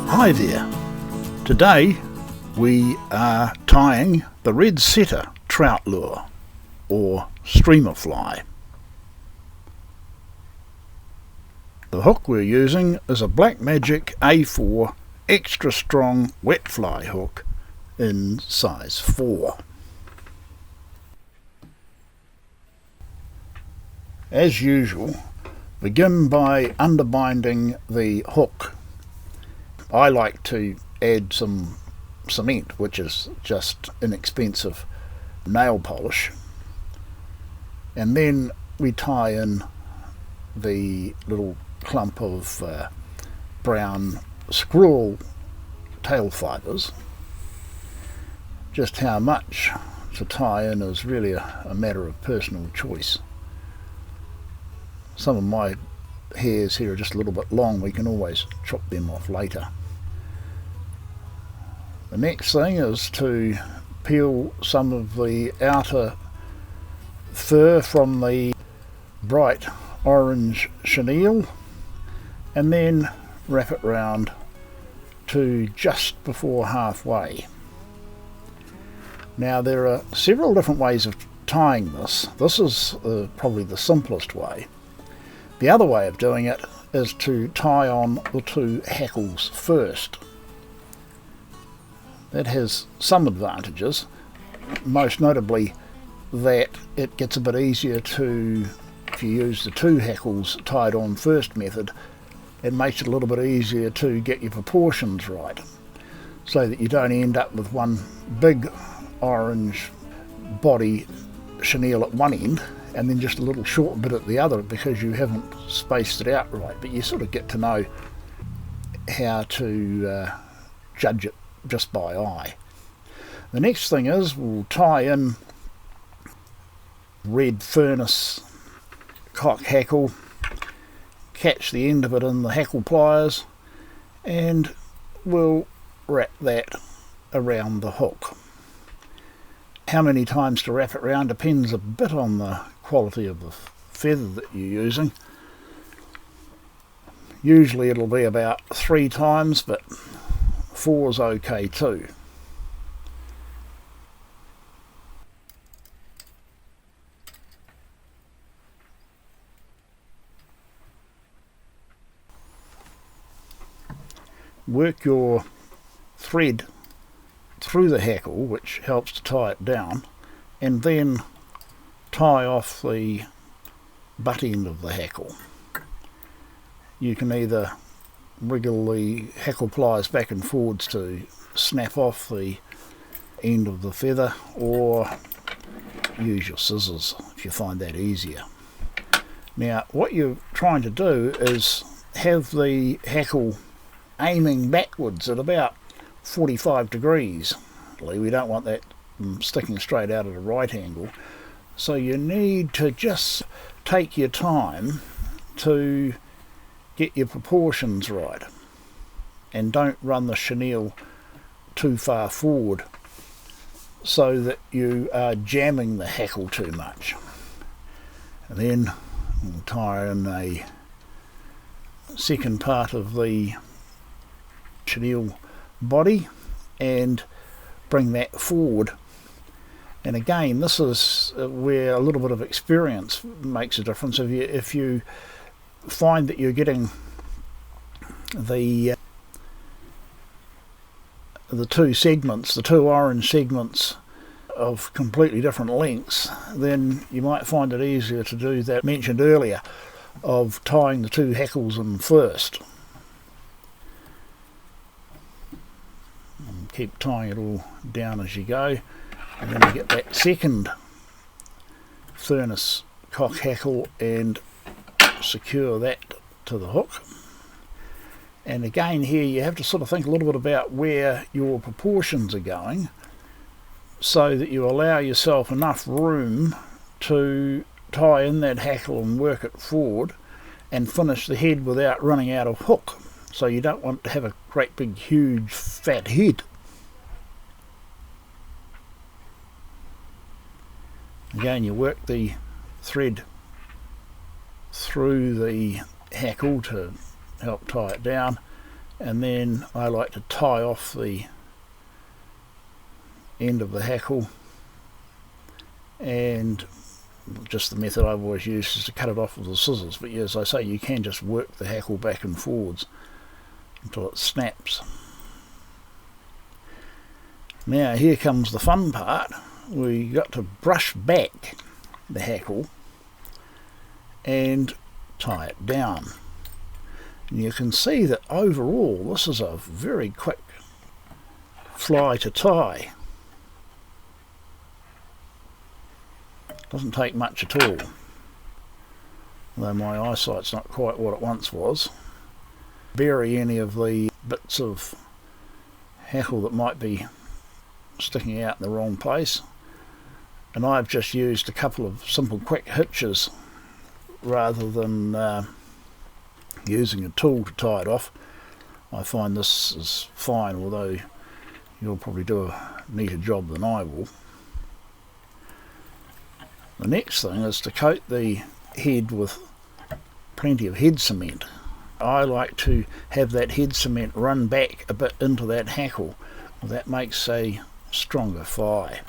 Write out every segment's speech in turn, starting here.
Hi there. Today we are tying the red setter trout lure or streamer fly. The hook we're using is a Black Magic A4 extra strong wet fly hook in size 4. As usual, begin by underbinding the hook. I like to add some cement, which is just inexpensive nail polish, and then we tie in the little clump of brown squirrel tail fibres. Just how much to tie in is really a matter of personal choice. Some of my hairs here are just a little bit long, we can always chop them off later. The next thing is to peel some of the outer fur from the bright orange chenille and then wrap it round to just before halfway. Now there are several different ways of tying this. This is probably the simplest way. The other way of doing it is to tie on the two hackles first. That has some advantages, most notably that it gets a bit easier to, if you use the two hackles tied on first method, it makes it a little bit easier to get your proportions right, so that you don't end up with one big orange body chenille at one end and then just a little short bit at the other because you haven't spaced it out right. But you sort of get to know how to judge it just by eye. The next thing is we'll tie in red furnace cock hackle, catch the end of it in the hackle pliers, and we'll wrap that around the hook. How many times to wrap it around depends a bit on the quality of the feather that you're using. Usually it'll be about 3 times, but 4 is okay too. Work your thread through the hackle, which helps to tie it down, and then tie off the butt end of the hackle. You can either wriggle the hackle pliers back and forwards to snap off the end of the feather, or use your scissors if you find that easier. Now what you're trying to do is have the hackle aiming backwards at about 45 degrees. We don't want that sticking straight out at a right angle, so you need to just take your time to get your proportions right, and don't run the chenille too far forward so that you are jamming the hackle too much. And then we'll tie in a second part of the chenille body and bring that forward. And again, this is where a little bit of experience makes a difference. If you find that you're getting the two segments, the two orange segments of completely different lengths, then you might find it easier to do that mentioned earlier of tying the two hackles in first. And keep tying it all down as you go, and then you get that second furnace cock hackle and secure that to the hook. And again here you have to sort of think a little bit about where your proportions are going, so that you allow yourself enough room to tie in that hackle and work it forward and finish the head without running out of hook. So you don't want to have a great big huge fat head. Again, you work the thread through the hackle to help tie it down, and then I like to tie off the end of the hackle, and just the method I've always used is to cut it off with the scissors, but as I say, you can just work the hackle back and forwards until it snaps. Now here comes the fun part. We got to brush back the hackle and tie it down. And you can see that overall this is a very quick fly to tie. Doesn't take much at all, though my eyesight's not quite what it once was. Bury any of the bits of hackle that might be sticking out in the wrong place, and I've just used a couple of simple quick hitches rather than using a tool to tie it off. I find this is fine, although you'll probably do a neater job than I will. The next thing is to coat the head with plenty of head cement. I like to have that head cement run back a bit into that hackle. That makes a stronger fly.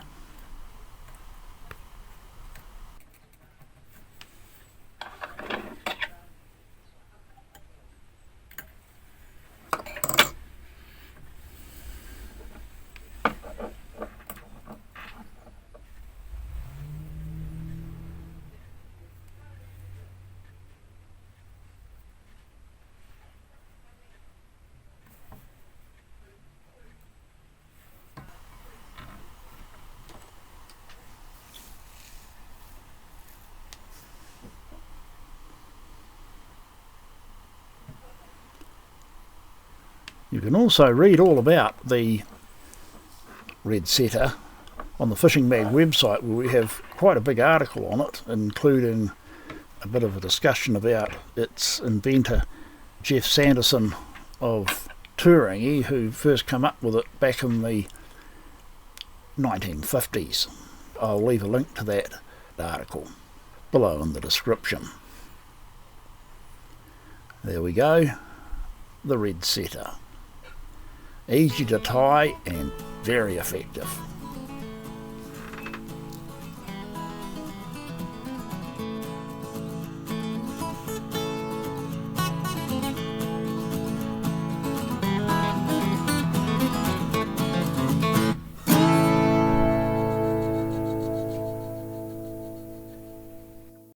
You can also read all about the red setter on the Fishing Mag website, where we have quite a big article on it, including a bit of a discussion about its inventor, Jeff Sanderson of Turingi, who first came up with it back in the 1950s. I'll leave a link to that article below in the description. There we go, the red setter. Easy to tie and very effective.